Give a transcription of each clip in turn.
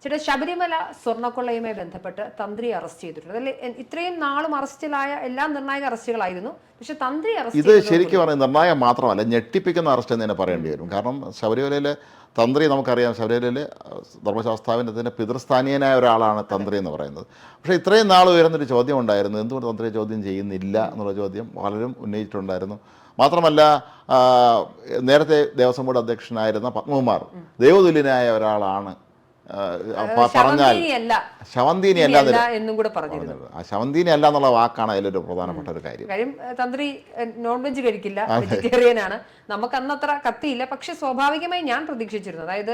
ചേട്ടാ, ശബരിമല സ്വർണ്ണക്കൊള്ളയുമായി ബന്ധപ്പെട്ട് തന്ത്രി അറസ്റ്റ് ചെയ്തിട്ടുണ്ട്. അതിൽ ഇത്രയും നാളും അറസ്റ്റിലായ എല്ലാ നിർണായക അറസ്റ്റുകളായിരുന്നു. പക്ഷെ തന്ത്രി അറസ്റ്റ് ഇത് ശരിക്കും പറയുന്നത് നിർണായകം മാത്രമല്ല, ഞെട്ടിപ്പിക്കുന്ന അറസ്റ്റ് എന്ന് തന്നെ പറയേണ്ടി വരും. കാരണം ശബരിമലയിലെ തന്ത്രി നമുക്കറിയാം, ശബരിമലയിലെ ധർമ്മശാസ്താവിൻ്റെ പിതൃസ്ഥാനീയനായ ഒരാളാണ് തന്ത്രി എന്ന് പറയുന്നത്. പക്ഷേ ഇത്രയും നാൾ ഉയർന്നൊരു ചോദ്യം ഉണ്ടായിരുന്നു, എന്തുകൊണ്ട് തന്ത്രിയെ ചോദ്യം ചെയ്യുന്നില്ല എന്നുള്ള ചോദ്യം പലരും ഉന്നയിച്ചിട്ടുണ്ടായിരുന്നു. മാത്രമല്ല, നേരത്തെ ദേവസ്വം ബോർഡ് അധ്യക്ഷനായിരുന്ന പത്മകുമാർ ദൈവതുല്യനായ ഒരാളാണ് പറഞ്ഞാൽ ശവന്തീനി അല്ല എന്നും കൂടെ പറഞ്ഞിരുന്നു. ആ ശവന്തീനി അല്ല എന്നുള്ള വാക്കാണ് അതിലൊരു പ്രധാനപ്പെട്ട ഒരു കാര്യം. തന്ത്രി നോൺ വെജ് കഴിക്കില്ല, വെജിറ്റേറിയൻ ആണ്. നമുക്ക് അന്നത്ര കത്തിയില്ല. പക്ഷെ സ്വാഭാവികമായി ഞാൻ പ്രതീക്ഷിച്ചിരുന്നു, അതായത്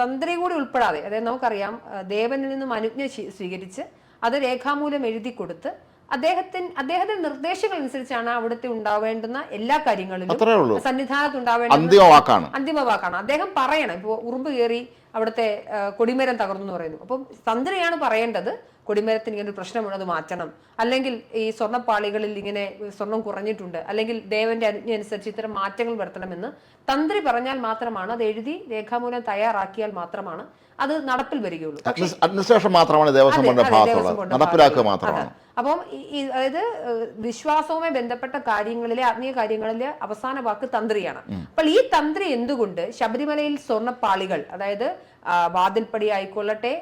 തന്ത്രി കൂടി ഉൾപ്പെടാതെ, അതായത് നമുക്കറിയാം ദേവനിൽ നിന്നും അനുജ്ഞ സ്വീകരിച്ച് അത് രേഖാമൂലം എഴുതി കൊടുത്ത് അദ്ദേഹത്തിന്റെ നിർദ്ദേശങ്ങൾ അനുസരിച്ചാണ് അവിടുത്തെ ഉണ്ടാവേണ്ടുന്ന എല്ലാ കാര്യങ്ങളിലും സന്നിധാനത്ത് ഉണ്ടാവേണ്ട അന്തിമ വാക്കാണ് അദ്ദേഹം പറയണം. ഇപ്പൊ ഉറുമ്പ് കയറി അവിടുത്തെ കൊടിമരം തകർന്നു എന്ന് പറയുന്നു. അപ്പം തന്ത്രിയാണ് പറയേണ്ടത്, കൊടിമരത്തിന് ഇങ്ങനെ ഒരു പ്രശ്നമുണ്ട്, അത് മാറ്റണം, അല്ലെങ്കിൽ ഈ സ്വർണ്ണപ്പാളികളിൽ ഇങ്ങനെ സ്വർണം കുറഞ്ഞിട്ടുണ്ട്, അല്ലെങ്കിൽ ദേവന്റെ അനുജ്ഞ അനുസരിച്ച് ഇത്തരം മാറ്റങ്ങൾ വരുത്തണമെന്ന് തന്ത്രി പറഞ്ഞാൽ മാത്രമാണ്, അത് എഴുതി രേഖാമൂലം തയ്യാറാക്കിയാൽ മാത്രമാണ് അത് നടപ്പിൽ വരികയുള്ളൂ. അഡ്മിനിസ്ട്രേഷൻ മാത്രമാണ് ദേവസ്വം ബോർഡിന്റെ നടപ്പിലാക്കുക മാത്രമാണ്. അപ്പം അതായത് വിശ്വാസവുമായി ബന്ധപ്പെട്ട കാര്യങ്ങളിലെ ആത്മീയ കാര്യങ്ങളിലെ അവസാന വാക്ക് തന്ത്രിയാണ്. അപ്പോൾ ഈ തന്ത്രി എന്തുകൊണ്ട് ശബരിമലയിൽ സ്വർണ്ണപ്പാളികൾ, അതായത് വാതിൽപ്പടി ആയിക്കൊള്ളട്ടെ,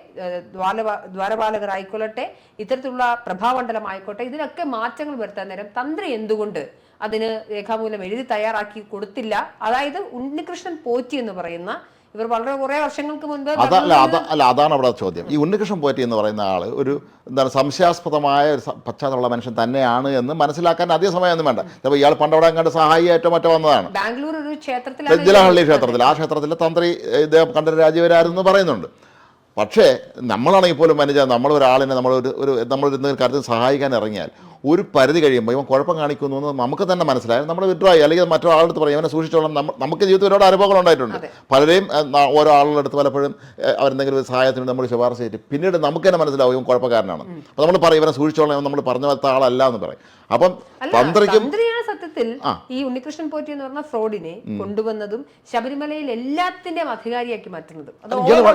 ദ്വാരപാലകർ ആയിക്കൊള്ളട്ടെ, ഇത്തരത്തിലുള്ള പ്രഭാമണ്ഡലം ആയിക്കോട്ടെ, ഇതിനൊക്കെ മാറ്റങ്ങൾ വരുത്താൻ നേരം തന്ത്രി എന്തുകൊണ്ട് അതിന് രേഖാമൂലം എഴുതി തയ്യാറാക്കി കൊടുത്തില്ല? അതായത് ഉണ്ണികൃഷ്ണൻ പോറ്റി എന്ന് പറയുന്ന ഇവർ വളരെ കുറെ വർഷങ്ങൾക്ക് മുൻപ് അതാണ് അവിടെ ചോദ്യം. ഈ ഉണ്ണികൃഷ്ണൻ പോറ്റി എന്ന് പറയുന്ന ആള് ഒരു എന്താണ് സംശയാസ്പദമായ ഒരു പശ്ചാത്തലമുള്ള മനുഷ്യൻ തന്നെയാണ് എന്ന് മനസ്സിലാക്കാൻ അധികം സമയമൊന്നും വേണ്ട. ചിലപ്പോൾ ഇയാൾ പണ്ടവിടെ അങ്ങോട്ട് സഹായിയായിട്ടോ മറ്റോ വന്നതാണ്. ബാംഗ്ലൂർ ഒരു ജലഹള്ളി ക്ഷേത്രത്തിൽ, ആ ക്ഷേത്രത്തിലെ തന്ത്രി ഇദ്ദേഹം കണ്ഠര രാജീവരായിരുന്നു പറയുന്നുണ്ട്. പക്ഷേ നമ്മളാണെങ്കിൽ പോലും മനസ്സിലാൽ നമ്മളൊരാളിനെ നമ്മളൊരു എന്തെങ്കിലും കാര്യത്തിൽ സഹായിക്കാൻ ഇറങ്ങിയാൽ ഒരു പരിധി കഴിയുമ്പോൾ ഇവൻ കുഴപ്പം കാണിക്കുന്നു എന്ന് നമുക്ക് തന്നെ മനസ്സിലായാൽ നമ്മൾ വിഡ്രോ അല്ലെങ്കിൽ മറ്റൊരാളെടുത്ത് പറയും ഇവനെ സൂക്ഷിച്ചോളാം. നമുക്ക് ജീവിതത്തിൽ ഒരുപാട് അനുഭവങ്ങൾ ഉണ്ടായിട്ടുണ്ട്. പലരെയും ഓരോ ആളുകളുടെ അടുത്ത് പലപ്പോഴും അവരെന്തെങ്കിലും ശായത്തിന് നമ്മൾ ശുപാർശ ചെയ്തിട്ട് പിന്നീട് നമുക്ക് തന്നെ മനസ്സിലാവും ഇവൻ കുഴപ്പക്കാരനാണ്. അപ്പോൾ നമ്മൾ പറയും ഇവനെ സൂക്ഷിച്ചോളാം, നമ്മൾ പറഞ്ഞ പോലത്തെ ആളല്ല എന്ന് പറയും. അപ്പം തന്ത്രിയാണ് സത്യത്തിൽ ഈ ഉണ്ണികൃഷ്ണൻ പോറ്റി എന്ന് പറഞ്ഞ ഫ്രോഡിനെ കൊണ്ടുവന്നതും ശബരിമലയിൽ എല്ലാത്തിന്റെയും അധികാരിയാക്കി മാറ്റുന്നതും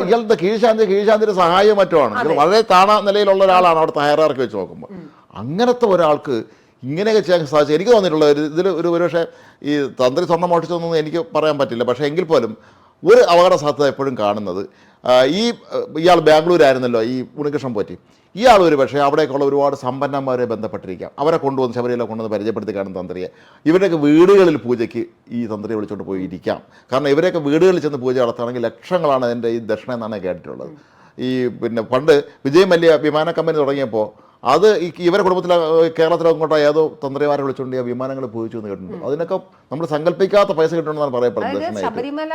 ഇയാളുടെ കീഴ്ശാന്തിയുടെ സഹായം മറ്റുമാണ്. വളരെ താണ നിലയിലുള്ള ഒരാളാണ് അവിടുത്തെ ഹയറാർക്കി വെച്ച് നോക്കുമ്പോൾ. അങ്ങനത്തെ ഒരാൾക്ക് ഇങ്ങനെയൊക്കെ ചെയ്യാൻ സാധിച്ചു. എനിക്ക് തോന്നിയിട്ടുള്ള ഇതിൽ ഒരുപക്ഷെ ഈ തന്ത്രി സ്വർണ്ണം മോഷ്ടിച്ചൊന്നും എനിക്ക് പറയാൻ പറ്റില്ല. പക്ഷേ എങ്കിൽ പോലും ഒരു അപകട സാധ്യത എപ്പോഴും കാണുന്നത് ഇയാൾ ബാംഗ്ലൂരായിരുന്നല്ലോ ഈ ഉണ്ണികൃഷ്ണൻ പോറ്റി. ഇയാൾ ഒരു പക്ഷേ അവിടേക്കുള്ള ഒരുപാട് സമ്പന്നന്മാരെ ബന്ധപ്പെട്ടിരിക്കാം. അവരെ കൊണ്ടുവന്ന് ശബരിമല കൊണ്ടുവന്ന് പരിചയപ്പെടുത്തി കാണും തന്ത്രിയെ. ഇവരുടെയൊക്കെ വീടുകളിൽ പൂജയ്ക്ക് ഈ തന്ത്രിയെ വിളിച്ചുകൊണ്ട് പോയി ഇരിക്കാം. കാരണം ഇവരെയൊക്കെ വീടുകളിൽ ചെന്ന് പൂജ നടത്തുകയാണെങ്കിൽ ലക്ഷങ്ങളാണ് എൻ്റെ ഈ ദക്ഷിണ എന്നാണ് കേട്ടിട്ടുള്ളത്. ഈ പണ്ട് വിജയ് മല്യ വിമാന കമ്പനി തുടങ്ങിയപ്പോൾ അത് ഇവരെ കുടുംബത്തിലെ കേരളത്തിലെ അങ്ങോട്ടോ ഏതോ തന്ത്രിമാരെ വിളിച്ചുകൊണ്ട് വിമാനങ്ങൾ പൂജിച്ചു എന്ന് കേട്ടിട്ടുണ്ട്. അതിനൊക്കെ നമ്മൾ സങ്കല്പിക്കാത്ത പൈസ കിട്ടുമെന്നാണ് പറയപ്പെടുന്നത്. ശബരിമല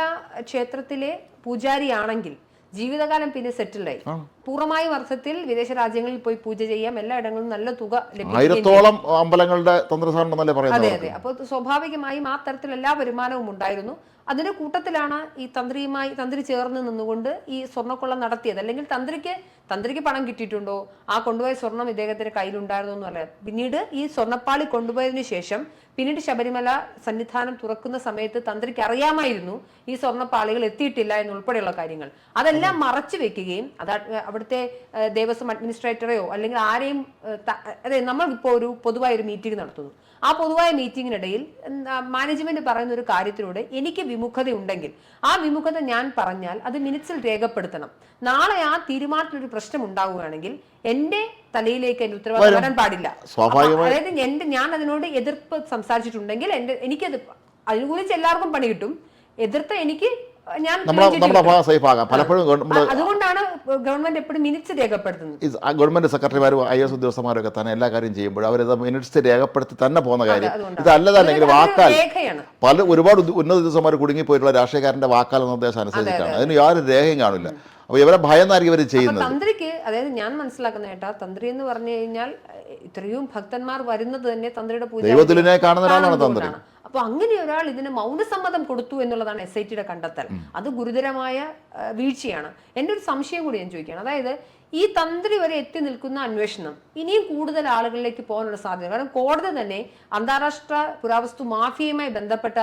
ക്ഷേത്രത്തിലെ പൂജാരിയാണെങ്കിൽ ജീവിതകാലം പിന്നെ സെറ്റിൽഡായി പൂർണ്ണമായും അർത്ഥത്തിൽ വിദേശ രാജ്യങ്ങളിൽ പോയി പൂജ ചെയ്യാം, എല്ലായിടങ്ങളിലും നല്ല തുക ലഭിക്കും. 1000-ഓളം അമ്പലങ്ങളുടെ തന്ത്രസാണെന്നല്ലേ പറയുന്നത്. അതെ അതെ. അപ്പോൾ സ്വാഭാവികമായും ആ തരത്തിൽ എല്ലാ വരുമാനവും ഉണ്ടായിരുന്നു. അതിന്റെ കൂട്ടത്തിലാണ് ഈ തന്ത്രി ചേർന്ന് നിന്നുകൊണ്ട് ഈ സ്വർണ്ണക്കൊള്ള നടത്തിയത്. അല്ലെങ്കിൽ തന്ത്രിക്ക് പണം കിട്ടിയിട്ടുണ്ടോ, ആ കൊണ്ടുപോയ സ്വർണം ഇദ്ദേഹത്തിന്റെ കയ്യിലുണ്ടായിരുന്നു എന്നല്ല. പിന്നീട് ഈ സ്വർണ്ണപ്പാളി കൊണ്ടുപോയതിനു ശേഷം പിന്നീട് ശബരിമല സന്നിധാനം തുറക്കുന്ന സമയത്ത് തന്ത്രിക്ക് അറിയാമായിരുന്നു ഈ സ്വർണ്ണപ്പാളികൾ എത്തിയിട്ടില്ല എന്നുൾപ്പെടെയുള്ള കാര്യങ്ങൾ. അതെല്ലാം മറച്ചു വെക്കുകയും അവിടുത്തെ ദേവസ്വം അഡ്മിനിസ്ട്രേറ്ററെയോ അല്ലെങ്കിൽ ആരെയും, അതെ നമ്മളിപ്പോൾ ഒരു പൊതുവായ ഒരു മീറ്റിംഗ് നടത്തുന്നു. ആ പൊതുവായ മീറ്റിങ്ങിനിടയിൽ മാനേജ്മെന്റ് പറയുന്ന ഒരു കാര്യത്തിലൂടെ എനിക്ക് വിമുഖത ഉണ്ടെങ്കിൽ ആ വിമുഖത ഞാൻ പറഞ്ഞാൽ അത് മിനിറ്റ്സിൽ രേഖപ്പെടുത്തണം. നാളെ ആ തീരുമാനത്തിലൊരു പ്രശ്നം ഉണ്ടാവുകയാണെങ്കിൽ എന്റെ തലയിലേക്ക് എന്റെ ഉത്തരവാദിത്തം വരാൻ പാടില്ല. അതായത് ഞാൻ അതിനോട് എതിർപ്പ് സംസാരിച്ചിട്ടുണ്ടെങ്കിൽ എനിക്കത് അനുകൂലിച്ച് എല്ലാവർക്കും പണി കിട്ടും. എതിർത്ത് എനിക്ക് അതുകൊണ്ടാണ് ഗവൺമെന്റ് എപ്പോഴും മിനിറ്റ്സ് രേഖപ്പെടുത്തുന്നത്. ഗവൺമെന്റ് സെക്രട്ടറിമാരും IAS ഉദ്യോഗസ്ഥന്മാരൊക്കെ തന്നെ എല്ലാ കാര്യം ചെയ്യുമ്പോൾ അവരത് മിനിറ്റ്സ് രേഖപ്പെടുത്തി തന്നെ പോകുന്ന കാര്യം. ഇതല്ലതല്ലെങ്കിൽ വാക്കാൽ ഒരുപാട് ഉന്നത ഉദ്യോഗസ്ഥന്മാർ കുടുങ്ങിപ്പോയിട്ടുള്ള രാഷ്ട്രീയക്കാരന്റെ വാക്കാൽ നിർദ്ദേശം അനുസരിച്ചിട്ടാണ്. അതിന് യാതൊരു രേഖയും കാണില്ല. അപ്പൊ ഇവരെ ഭയന്നായിരിക്കും ഇവർ ചെയ്യുന്നത്. തന്ത്രിക്ക്, അതായത് ഞാൻ മനസ്സിലാക്കുന്ന കേട്ടാ, തന്ത്രി എന്ന് പറഞ്ഞു കഴിഞ്ഞാൽ ഇത്രയും ഭക്തന്മാർ വരുന്നത് തന്നെ തന്ത്രിയുടെ പൂജ ദൈവത്തിനെ കാണുന്ന ഒരാളാണ് തന്ത്രി. അപ്പൊ അങ്ങനെ ഒരാൾ ഇതിന് മൗനസമ്മതം കൊടുത്തു എന്നുള്ളതാണ് SITയുടെ കണ്ടെത്തൽ. അത് ഗുരുതരമായ വീഴ്ചയാണ്. എൻ്റെ ഒരു സംശയം കൂടി ഞാൻ ചോദിക്കുകയാണ്. അതായത് ഈ തന്ത്രി വരെ എത്തി നിൽക്കുന്ന അന്വേഷണം ഇനിയും കൂടുതൽ ആളുകളിലേക്ക് പോകാനുള്ള സാധ്യത. കാരണം കോടതി തന്നെ അന്താരാഷ്ട്ര പുരാവസ്തു മാഫിയയുമായി ബന്ധപ്പെട്ട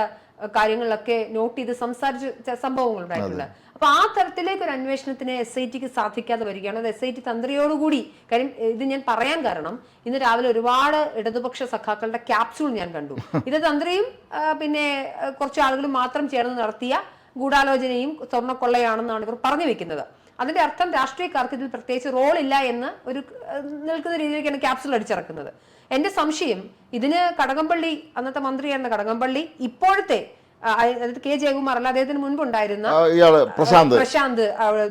കാര്യങ്ങളിലൊക്കെ നോട്ട് ചെയ്ത് സംസാരിച്ച സംഭവങ്ങൾ ഉണ്ടായിട്ടുണ്ട്. അപ്പൊ ആ തരത്തിലേക്ക് ഒരു അന്വേഷണത്തിന് SITക്ക് സാധിക്കാതെ വരികയാണ്. അത് SIT തന്ത്രിയോടുകൂടി, കാര്യം ഇത് ഞാൻ പറയാൻ കാരണം ഇന്ന് രാവിലെ ഒരുപാട് ഇടതുപക്ഷ സഖാക്കളുടെ ക്യാപ്സ്യൂൾ ഞാൻ കണ്ടു. ഇത് തന്ത്രിയും പിന്നെ കുറച്ച് ആളുകളും മാത്രം ചേർന്ന് നടത്തിയ ഗൂഢാലോചനയും സ്വർണ്ണക്കൊള്ളയാണെന്നാണ് ഇവർ പറഞ്ഞു വെക്കുന്നത്. അതിന്റെ അർത്ഥം രാഷ്ട്രീയക്കാർക്ക് ഇതിൽ പ്രത്യേകിച്ച് റോൾ ഇല്ല എന്ന് ഒരു നിൽക്കുന്ന രീതിയിലേക്കാണ് ക്യാപ്സ്യൂൾ അടിച്ചിറക്കുന്നത്. എന്റെ സംശയം ഇതിന് കടകംപള്ളി, അന്നത്തെ മന്ത്രിയായിരുന്ന കടകംപള്ളി, ഇപ്പോഴത്തെ അതായത് K. ജയകുമാർ അല്ല, അദ്ദേഹത്തിന് മുൻപുണ്ടായിരുന്ന പ്രശാന്ത്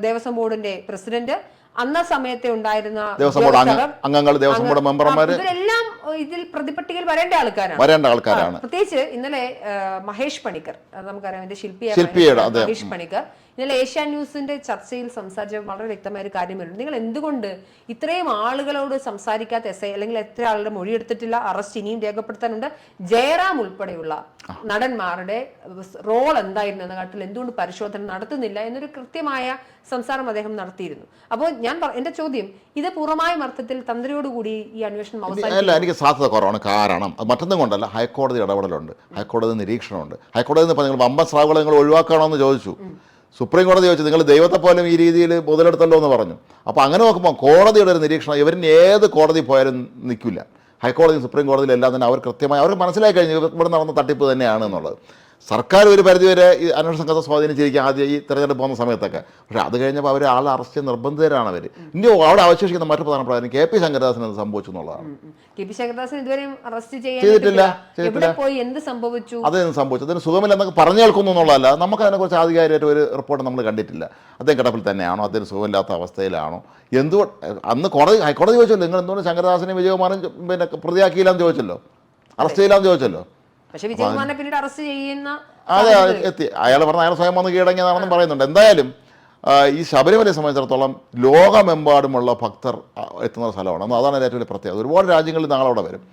ദേവസ്വം ബോർഡിന്റെ പ്രസിഡന്റ്, അന്ന സമയത്തെ ഉണ്ടായിരുന്ന അംഗങ്ങൾ, ദേവസ്വം ബോർഡ് മെമ്പർമാർ, ഇവരെല്ലാം ഇതിൽ പ്രതിപട്ടികയിൽ വരേണ്ട ആൾക്കാരാണ്. പ്രത്യേകിച്ച് ഇന്നലെ മഹേഷ് പണിക്കർ, നമുക്കറിയാം എന്റെ ശില്പിയാണ് മഹേഷ് പണിക്കർ, ഇന്നലെ ഏഷ്യാൻ ന്യൂസിന്റെ ചർച്ചയിൽ സംസാരിച്ച വളരെ വ്യക്തമായ ഒരു കാര്യം വരുന്നുണ്ട്. നിങ്ങൾ എന്തുകൊണ്ട് ഇത്രയും ആളുകളോട് സംസാരിക്കാത്ത SI, അല്ലെങ്കിൽ എത്ര ആളുടെ മൊഴിയെടുത്തിട്ടില്ല, അറസ്റ്റ് ഇനിയും രേഖപ്പെടുത്താനുണ്ട്, ജയറാം ഉൾപ്പെടെയുള്ള നടന്മാരുടെ റോൾ എന്തായിരുന്നു എന്ന കാര്യത്തിൽ എന്തുകൊണ്ട് പരിശോധന നടത്തുന്നില്ല എന്നൊരു കൃത്യമായ സംസാരം അദ്ദേഹം നടത്തിയിരുന്നു. അപ്പോൾ എന്റെ ചോദ്യം, ഇത് പൂർണ്ണമായും അർത്ഥത്തിൽ തന്ത്രിയോടുകൂടി ഈ അന്വേഷണം അല്ല, എനിക്ക് സാധ്യത കുറവാണ്. കാരണം മറ്റൊന്നും കൊണ്ടല്ല, ഹൈക്കോടതി ഇടപെടലുണ്ട്, ഹൈക്കോടതി നിരീക്ഷണമുണ്ട്. ഹൈക്കോടതി നിങ്ങൾ വമ്പൻ സ്രാവുകളെ നിങ്ങൾ ഒഴിവാക്കണമെന്ന് ചോദിച്ചു, സുപ്രീം കോടതി ചോദിച്ചു, നിങ്ങൾ ദൈവത്തെ പോലും ഈ രീതിയിൽ മുതലെടുത്തല്ലോ എന്ന് പറഞ്ഞു. അപ്പോൾ അങ്ങനെ നോക്കുമ്പോൾ കോടതിയുടെ ഒരു നിരീക്ഷണം, ഇവരിന് ഏത് കോടതി പോയാലും നിൽക്കില്ല. ഹൈക്കോടതി സുപ്രീം കോടതിയിൽ എല്ലാം തന്നെ അവർ കൃത്യമായി അവർ മനസ്സിലാക്കി കഴിഞ്ഞു ഇവിടെ നടന്ന തട്ടിപ്പ് തന്നെയാണ് എന്നുള്ളത്. സർക്കാർ ഒരു പരിധിവരെ ഈ അന്വേഷണ സംഘത്തെ സ്വാധീനിച്ചിരിക്കുക ആദ്യം ഈ തെരഞ്ഞെടുപ്പ് പോകുന്ന സമയത്തൊക്കെ. പക്ഷേ അത് കഴിഞ്ഞപ്പോൾ അവർ ആളെ അറസ്റ്റ് നിർബന്ധിതരാണ് അവർ. ഇനി അവിടെ അവശേഷിക്കുന്ന മറ്റു പ്രധാനപ്പെട്ട കാര്യം KP ശങ്കരദാസിന് എന്ത് സംഭവിച്ചു എന്നുള്ളതാണ്. KP ശങ്കരദാസൻ ഇതുവരെ അറസ്റ്റ് ചെയ്തിട്ടില്ല. എന്ത് സംഭവിച്ചു, അതെന്ത് സംഭവിച്ചു, അതിന് സുഖമില്ല എന്നൊക്കെ പറഞ്ഞു കേൾക്കുന്നു എന്നുള്ളതല്ല, നമുക്ക് അതിനെക്കുറിച്ച് ആധികാരികമായിട്ട് ഒരു റിപ്പോർട്ട് നമ്മൾ കണ്ടിട്ടില്ല. അദ്ദേഹം കിടപ്പിൽ തന്നെയാണോ, അദ്ദേഹം സുഖമില്ലാത്ത അവസ്ഥയിലാണോ, എന്തുകൊണ്ട് അന്ന് ഹൈക്കോടതി ചോദിച്ചല്ലോ, നിങ്ങൾ എന്തുകൊണ്ട് ശങ്കരദാസിനെയും വിജയകുമാറും പിന്നെ പ്രതിയാക്കിയില്ലാന്ന് ചോദിച്ചല്ലോ, അറസ്റ്റ് ചെയ്യില്ലാന്ന് ചോദിച്ചല്ലോ. പക്ഷേ വിജയകുമാറിനെ പിന്നീട് അറസ്റ്റ് ചെയ്യുന്ന അതെ എത്തി. അയാൾ പറഞ്ഞ അയാൾ സ്വയം വന്ന് കീഴടങ്ങിയതാണെന്നും പറയുന്നുണ്ട്. എന്തായാലും ഈ ശബരിമലയെ സംബന്ധിച്ചിടത്തോളം ലോകമെമ്പാടുമുള്ള ഭക്തർ എത്തുന്ന സ്ഥലമാണ്. അതാണ് ഏറ്റവും വലിയ പ്രത്യേകത. ഒരുപാട് രാജ്യങ്ങളിൽ ഞങ്ങളവിടെ വരും.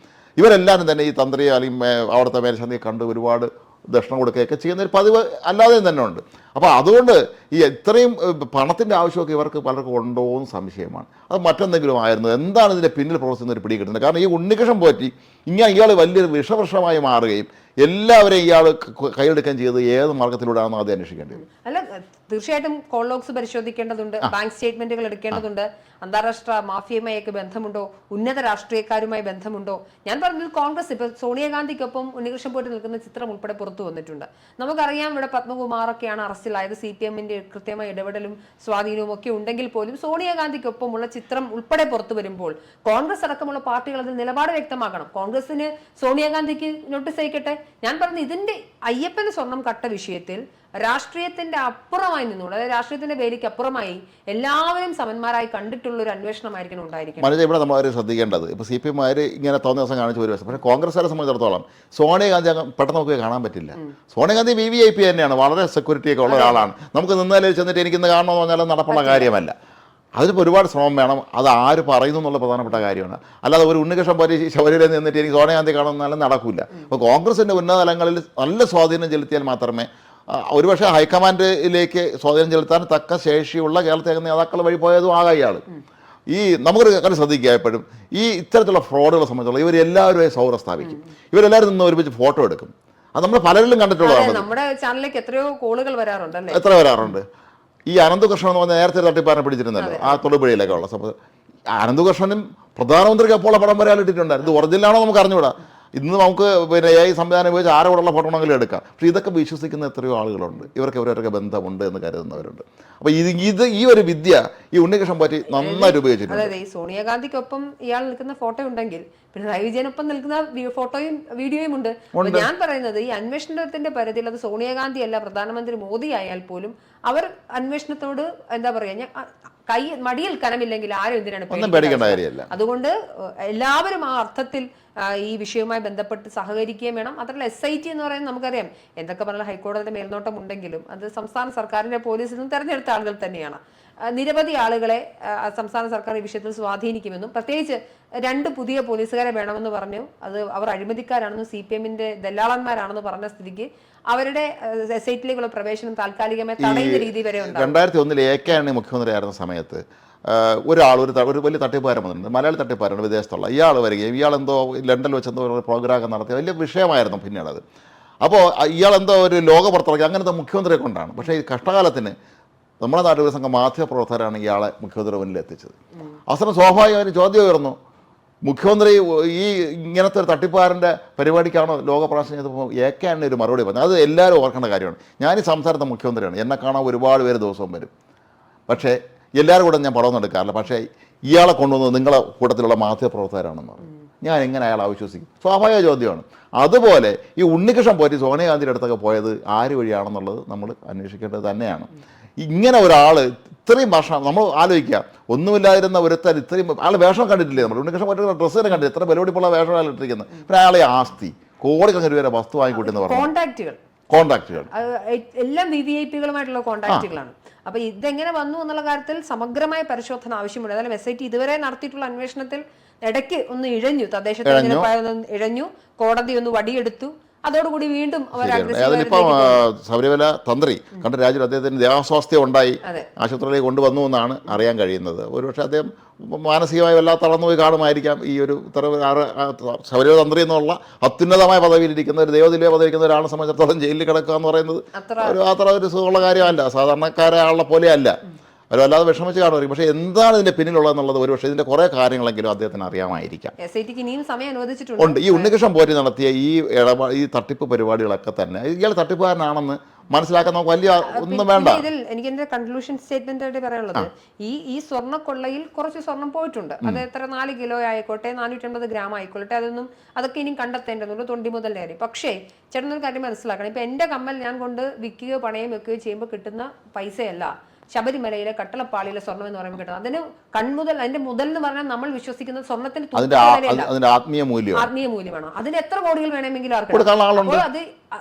ഇവരെല്ലാവരും തന്നെ ഈ തന്ത്രി അല്ലെങ്കിൽ അവിടുത്തെ മേൽശാന്തിയെ കണ്ട് ഒരുപാട് ദക്ഷിണം കൊടുക്കുകയൊക്കെ ചെയ്യുന്ന ഒരു പതിവ് അല്ലാതെയും തന്നെ ഉണ്ട്. അപ്പോൾ അതുകൊണ്ട് ഈ ഇത്രയും പണത്തിൻ്റെ ആവശ്യമൊക്കെ ഇവർക്ക് പലർക്കും ഉണ്ടോ എന്ന് സംശയമാണ്. അത് മറ്റെന്തെങ്കിലും ആയിരുന്നു, എന്താണ് ഇതിൻ്റെ പിന്നിൽ പ്രവർത്തിക്കുന്ന ഒരു പിടി കിട്ടുന്നത്. കാരണം ഈ ഉണ്ണികൃഷ്ണൻ പോറ്റി ഇയാൾ വലിയൊരു വിഷവൃക്ഷമായി മാറുകയും എല്ലാവരെയും ഇയാൾ കൈയെടുക്കുകയും ചെയ്ത് ഏത് മാർഗത്തിലൂടെയാണെന്ന് ആദ്യം അന്വേഷിക്കേണ്ടത്. അല്ല, തീർച്ചയായിട്ടും കോൾ ലോഗ്സ് പരിശോധിക്കേണ്ടതുണ്ട്, ബാങ്ക് സ്റ്റേറ്റ്മെന്റുകൾ എടുക്കേണ്ടതുണ്ട്, അന്താരാഷ്ട്ര മാഫിയയുമായൊക്കെ ബന്ധമുണ്ടോ, ഉന്നത രാഷ്ട്രീയക്കാരുമായി ബന്ധമുണ്ടോ. ഞാൻ പറഞ്ഞത് കോൺഗ്രസ് ഇപ്പൊ സോണിയാഗാന്ധിക്കൊപ്പം ഉണ്ണികൃഷ്ണൻ പോയിട്ട് നിൽക്കുന്ന ചിത്രം ഉൾപ്പെടെ പുറത്തു വന്നിട്ടുണ്ട്. നമുക്കറിയാം ഇവിടെ പത്മകുമാറൊക്കെയാണ് അറസ്റ്റിലായത്. CPM-ന്റെ കൃത്യമായ ഇടപെടലും സ്വാധീനവും ഒക്കെ ഉണ്ടെങ്കിൽ പോലും സോണിയാഗാന്ധിക്കൊപ്പമുള്ള ചിത്രം ഉൾപ്പെടെ പുറത്തു വരുമ്പോൾ കോൺഗ്രസ് അടക്കമുള്ള പാർട്ടികൾ അതിൽ നിലപാട് വ്യക്തമാക്കണം. കോൺഗ്രസിന് സോണിയാഗാന്ധിക്ക് നോട്ടീസ് അയക്കട്ടെ. ഞാൻ പറഞ്ഞ ഇതിന്റെ അയ്യപ്പന് സ്വർണം കട്ട വിഷയത്തിൽ രാഷ്ട്രീയത്തിന്റെ അപ്പുറമായി നിന്നുകൊണ്ട്, അതായത് രാഷ്ട്രീയത്തിന്റെ വേലിക്ക് അപ്പുറമായി എല്ലാവരും സമന്മാരായി കണ്ടിട്ടുള്ള ഒരു അന്വേഷണമായിരിക്കണം ഉണ്ടായിരിക്കും. മനസ്സിൽ ഇവിടെ നമ്മൾ ശ്രദ്ധിക്കേണ്ടത്, ഇപ്പോൾ CPM ഇങ്ങനെ തോന്നിയ ദിവസം കാണിച്ചു ഒരു ദിവസം. പക്ഷേ കോൺഗ്രസ്സുകാരെ സംബന്ധിച്ചിടത്തോളം സോണിയാഗാന്ധി പെട്ടെന്ന് നമുക്ക് കാണാൻ പറ്റില്ല. സോണിയാഗാന്ധി VIP തന്നെയാണ്, വളരെ സെക്യൂരിറ്റിയൊക്കെ ഉള്ള ഒരാളാണ്. നമുക്ക് നിന്നാലേ ചെന്നിട്ട് എനിക്കിന്ന് കാണണമെന്ന് പറഞ്ഞാൽ നടപ്പുള്ള കാര്യമല്ല. അതിനിപ്പോൾ ഒരുപാട് ശ്രമം വേണം. അത് ആര് പറയുന്നു എന്നുള്ള പ്രധാനപ്പെട്ട കാര്യമാണ്. അല്ലാതെ ഒരു ഉണ്ണികൃഷ്ണൻ പോറ്റി ശബരിമലയിൽ നിന്നിട്ട് എനിക്ക് സോണിയാഗാന്ധി കാണുന്നാലും നടക്കില്ല. അപ്പോൾ കോൺഗ്രസിൻ്റെ ഉന്നത തലങ്ങളിൽ നല്ല സ്വാധീനം ചെലുത്തിയാൽ മാത്രമേ, ഒരുപക്ഷെ ഹൈക്കമാൻഡിലേക്ക് സ്വാധീനം ചെലുത്താൻ തക്ക ശേഷിയുള്ള കേരളത്തിലെ നേതാക്കൾ വഴി പോയതും ആകാം ഇയാൾ. ഈ നമുക്കൊരു കാര്യം ശ്രദ്ധിക്കുക, എപ്പോഴും ഈ ഇത്തരത്തിലുള്ള ഫ്രോഡുകളെ സംബന്ധിച്ചുള്ള ഇവരെല്ലാവരും സൗഹൃദം സ്ഥാപിക്കും. ഇവരെല്ലാവരും നിന്ന് ഒരുമിച്ച് ഫോട്ടോ എടുക്കും. അത് നമ്മൾ പലരിലും കണ്ടിട്ടുള്ളതാണ്. നമ്മുടെ ചാനലിലേക്ക് എത്രയോ കോളുകൾ വരാറുണ്ട്. എത്ര വരാറുണ്ട്. ഈ അനന്തകൃഷ്ണൻ എന്ന് പറഞ്ഞാൽ നേരത്തെ തട്ടിപ്പാരനെ പിടിച്ചിരുന്നല്ലോ, ആ തൊടുപുഴയിലൊക്കെ ഉള്ള സംഭവം. അനന്തകൃഷ്ണനും പ്രധാനമന്ത്രിക്ക് അപ്പോൾ പടം വരാൻ ഇട്ടിട്ടുണ്ടായിരുന്നു. ഇത് ഒറിജിനലാണോ നമുക്ക് അറിഞ്ഞുകൂടാ. ഇന്ന് നമുക്ക് പിന്നെ AI സംവിധാനം ഉപയോഗിച്ച് ആരോടുള്ള ഫോട്ടോണെങ്കിലും എടുക്കാം. പക്ഷേ ഇതൊക്കെ വിശ്വസിക്കുന്ന എത്രയോ ആളുകളുണ്ട്, ഇവരൊക്കെ ബന്ധമുണ്ട് എന്ന് കരുതുന്നവരുണ്ട്. അപ്പോൾ ഈ ഒരു വിദ്യ ഈ ഉണ്ണികൃഷ്ണൻ പോറ്റി നന്നായിട്ട് ഉപയോഗിച്ചിട്ടുണ്ട്. അതായത് ഈ സോണിയാഗാന്ധിക്കൊപ്പം ഇയാൾ നിൽക്കുന്ന ഫോട്ടോ ഉണ്ടെങ്കിൽ പിണറായി വിജയനൊപ്പം നിൽക്കുന്ന ഫോട്ടോയും വീഡിയോയും ഉണ്ട്. ഞാൻ പറയുന്നത് ഈ അന്വേഷണത്തിന്റെ പരിധിയിൽ അത് സോണിയാഗാന്ധി അല്ല, പ്രധാനമന്ത്രി മോദി ആയാൽ പോലും അവർ അന്വേഷണത്തോട് എന്താ പറയാ, മടിയിൽ കനമില്ലെങ്കിൽ ആരും എന്തിനാണ് പേടിക്കേണ്ട കാര്യമല്ല. അതുകൊണ്ട് എല്ലാവരും ആ അർത്ഥത്തിൽ ഈ വിഷയവുമായി ബന്ധപ്പെട്ട് സഹകരിക്കുകയും വേണം. മാത്രമല്ല SIT എന്ന് പറയുന്നത് നമുക്കറിയാം, എന്തൊക്കെ പറഞ്ഞാൽ ഹൈക്കോടതിയുടെ മേൽനോട്ടം ഉണ്ടെങ്കിലും അത് സംസ്ഥാന സർക്കാരിന്റെ പോലീസിൽ നിന്ന് തെരഞ്ഞെടുത്ത ആളുകൾ തന്നെയാണ്. നിരവധി ആളുകളെ സംസ്ഥാന സർക്കാർ ഈ വിഷയത്തിൽ സ്വാധീനിക്കുമെന്നും, പ്രത്യേകിച്ച് 2 പുതിയ പോലീസുകാരെ വേണമെന്ന് പറഞ്ഞു. അത് അവർ അഴിമതിക്കാരാണെന്നും CPM-ന്റെ ദല്ലാളന്മാരാണെന്ന് പറഞ്ഞ സ്ഥിതിക്ക് അവരുടെ SIT-ലേക്കുള്ള പ്രവേശനം താൽക്കാലികമായി തടയുന്ന രീതി വരെ ഉണ്ട്. 2001 AK ആന്റണി മുഖ്യമന്ത്രിയായിരുന്ന സമയത്ത് ഒരാൾ ഒരു വലിയ തട്ടിപ്പുകാരൻ വന്നിട്ടുണ്ട്, മലയാളി തട്ടിപ്പുകാരാണ്, വിദേശത്തുള്ള. ഇയാൾ വരികയും ഇയാളെന്തോ ലണ്ടനിൽ വെച്ചെന്തോ പ്രോഗ്രാം നടത്തിയ വലിയ വിഷയമായിരുന്നു പിന്നീട്. അപ്പോൾ ഇയാളെന്തോ ഒരു ലോക പുറത്തിറക്കി അങ്ങനത്തെ മുഖ്യമന്ത്രിയെ കൊണ്ടാണ്. പക്ഷേ ഈ കഷ്ടകാലത്തിന് നമ്മുടെ നാട്ടിൽ ഒരു സംഘം മാധ്യമപ്രവർത്തകരാണ് ഇയാളെ മുഖ്യമന്ത്രി മുന്നിൽ എത്തിച്ചത്. അവസരം സ്വാഭാവികമായും ചോദ്യം ഉയർന്നു, മുഖ്യമന്ത്രി ഈ ഇങ്ങനത്തെ ഒരു തട്ടിപ്പുകാരൻ്റെ പരിപാടിക്കാണോ ലോക പ്രകാശനം ചെയ്തപ്പോൾ AK ആന്റണി ഒരു മറുപടി പറഞ്ഞു. അത് എല്ലാവരും ഓർക്കേണ്ട കാര്യമാണ്. ഞാൻ ഈ സംസ്ഥാനത്തെ മുഖ്യമന്ത്രിയാണ്, എന്നെ കാണാൻ ഒരുപാട് പേര് ദിവസവും വരും, പക്ഷേ എല്ലാവരും കൂടെ ഞാൻ പടമൊന്നും എടുക്കാറില്ല. പക്ഷേ ഇയാളെ കൊണ്ടുവന്നത് നിങ്ങളെ കൂട്ടത്തിലുള്ള മാധ്യമപ്രവർത്തകരാണെന്ന് പറഞ്ഞു. ഞാൻ എങ്ങനെ അയാളെ അവിശ്വസിക്കും? സ്വാഭാവിക ചോദ്യമാണ്. അതുപോലെ ഈ ഉണ്ണികൃഷ്ണൻ പോറ്റി സോണിയാഗാന്ധിയുടെ അടുത്തൊക്കെ പോയത് ആര് വഴിയാണെന്നുള്ളത് നമ്മൾ അന്വേഷിക്കേണ്ടത് തന്നെയാണ്. ഇങ്ങനെ ഒരാൾ ഇത്രയും വർഷം നമ്മൾ ആലോചിക്കുക, ഒന്നുമില്ലാതിരുന്ന ഒരുത്തൻ ഇത്രയും ആൾ വേഷം കണ്ടിട്ടില്ലേ? നമ്മൾ ഉണ്ണികൃഷ്ണൻ പോറ്റി ഡ്രസ്സ് തന്നെ കണ്ടില്ല, എത്ര വിലപിടിപ്പുള്ള വേഷം അയാൾ ഇട്ടിരിക്കുന്നത്. പിന്നെ അയാളെ ആസ്തി കോടിക്കണക്കിന് വരെ വസ്തു വാങ്ങിക്കൂട്ടെന്ന് പറഞ്ഞു. കോൺടാക്റ്റുകൾ എല്ലാം VVIPകളുമായിട്ടുള്ള കോൺടാക്റ്റുകളാണ്. അപ്പൊ ഇതെങ്ങനെ വന്നു എന്നുള്ള കാര്യത്തിൽ സമഗ്രമായ പരിശോധന ആവശ്യമുണ്ട്. അതായത് SIT ഇതുവരെ നടത്തിയിട്ടുള്ള അന്വേഷണത്തിൽ ഇടയ്ക്ക് ഒന്ന് ഇഴഞ്ഞു, തദ്ദേശ തെരഞ്ഞെടുപ്പായ ഇഴഞ്ഞു, കോടതി ഒന്ന് വടിയെടുത്തു, അതോടുകൂടി വീണ്ടും അതിനിപ്പം ശബരിമല തന്ത്രി കണ്ട രാജു അദ്ദേഹത്തിന് ദേഹാസ്വാസ്ഥ്യം ഉണ്ടായി ആശുപത്രിയിലേക്ക് കൊണ്ടുവന്നു എന്നാണ് അറിയാൻ കഴിയുന്നത്. ഒരുപക്ഷെ അദ്ദേഹം മാനസികമായി വല്ലാതെ തളർന്നുപോയി കാണുമായിരിക്കാം. ഈ ഒരു ശബരിമല തന്ത്രി എന്നുള്ള അത്യുന്നതമായ പദവിയിലിരിക്കുന്ന ഒരു ദൈവതുല്യ പദവിയിരിക്കുന്ന ഒരാളെ സംബന്ധിച്ചിടത്തോളം ജയിലിൽ കിടക്കുക എന്ന് പറയുന്നത് അത്ര ഒരു സുഖമുള്ള കാര്യമല്ല. സാധാരണക്കാരാളുടെ പോലെയല്ല. അവർ വല്ലാതെ വിഷമിച്ച് കാണുമായിരിക്കും. പക്ഷേ എന്താണ് ഇതിൻ്റെ പിന്നിലുള്ളതെന്നുള്ളത് ഒരു പക്ഷേ ഇതിൻ്റെ കുറേ കാര്യങ്ങളെങ്കിലും അദ്ദേഹത്തിന് അറിയാമായിരിക്കാം. ഉണ്ട്. ഈ ഉണ്ണികൃഷ്ണൻ പോറ്റി നടത്തിയ ഈ തട്ടിപ്പ് പരിപാടികളൊക്കെ തന്നെ ഇയാൾ തട്ടിപ്പുകാരനാണെന്ന് മനസ്സിലാക്കാൻ നമുക്ക് വലിയ ഒന്നും വേണ്ട. ഇതിൽ എനിക്ക് എന്റെ കൺക്ലൂഷൻ സ്റ്റേറ്റ്മെന്റ് ആയിട്ട് പറയാനുള്ളത്, ഈ സ്വർണ്ണക്കൊള്ളയിൽ കുറച്ച് സ്വർണം പോയിട്ടുണ്ട്. അത് എത്ര 4 കിലോ ആയിക്കോട്ടെ, 450 ഗ്രാം ആയിക്കോട്ടെ, അതൊക്കെ ഇനി കണ്ടെത്തേണ്ടതുണ്ട്, തൊണ്ടി മുതൽ നേരെ. പക്ഷേ ചേട്ടനൊരു കാര്യം മനസ്സിലാക്കണം, ഇപ്പൊ എന്റെ കമ്മൽ ഞാൻ കൊണ്ട് വിൽക്കുകയോ പണയം വെക്കുകയോ ചെയ്യുമ്പോൾ കിട്ടുന്ന പൈസയല്ല ശബരിമലയിലെ കട്ടളപ്പാളിയിലെ സ്വർണം എന്ന് പറയുമ്പോൾ കിട്ടുന്നത്. അതിന് കൺമുതൽ, അതിന്റെ മുതൽ എന്ന് പറഞ്ഞാൽ നമ്മൾ വിശ്വസിക്കുന്ന സ്വർണ്ണത്തിന് ആത്മീയ മൂല്യമാണ്. അതിന് എത്ര കോടികൾ വേണമെങ്കിലും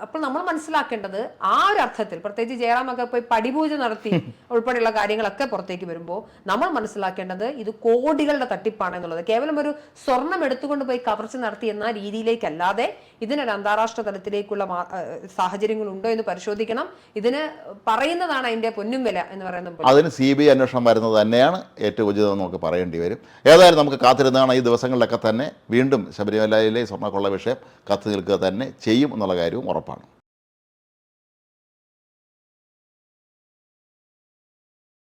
അപ്പോൾ നമ്മൾ മനസ്സിലാക്കേണ്ടത് ആ ഒരു അർത്ഥത്തിൽ, പ്രത്യേകിച്ച് ജയറാമൊക്കെ പോയി പടിപൂജ നടത്തി ഉൾപ്പെടെയുള്ള കാര്യങ്ങളൊക്കെ പുറത്തേക്ക് വരുമ്പോൾ നമ്മൾ മനസ്സിലാക്കേണ്ടത് ഇത് കോടികളുടെ തട്ടിപ്പാണ് എന്നുള്ളത്. കേവലം ഒരു സ്വർണം എടുത്തുകൊണ്ട് പോയി കവർച്ച നടത്തി എന്ന രീതിയിലേക്കല്ലാതെ ഇതിനൊരു അന്താരാഷ്ട്ര തലത്തിലേക്കുള്ള സാഹചര്യങ്ങൾ ഉണ്ടോ എന്ന് പരിശോധിക്കണം. ഇതിന് പറയുന്നതാണ് അതിന്റെ പൊന്നും വില എന്ന് പറയുന്നത്. അതിന് CBI അന്വേഷണം വരുന്നത് തന്നെയാണ് ഏറ്റവും ഉചിതം നമുക്ക് പറയേണ്ടി വരും. ഏതായാലും നമുക്ക് കാത്തിരുന്നതാണ്. ഈ ദിവസങ്ങളിലൊക്കെ തന്നെ വീണ്ടും ശബരിമലയിലെ സ്വർണ്ണക്കൊള്ള വിഷയം കത്തി നിൽക്കുക തന്നെ ചെയ്യും എന്നുള്ള കാര്യവും ഉറപ്പാണ്.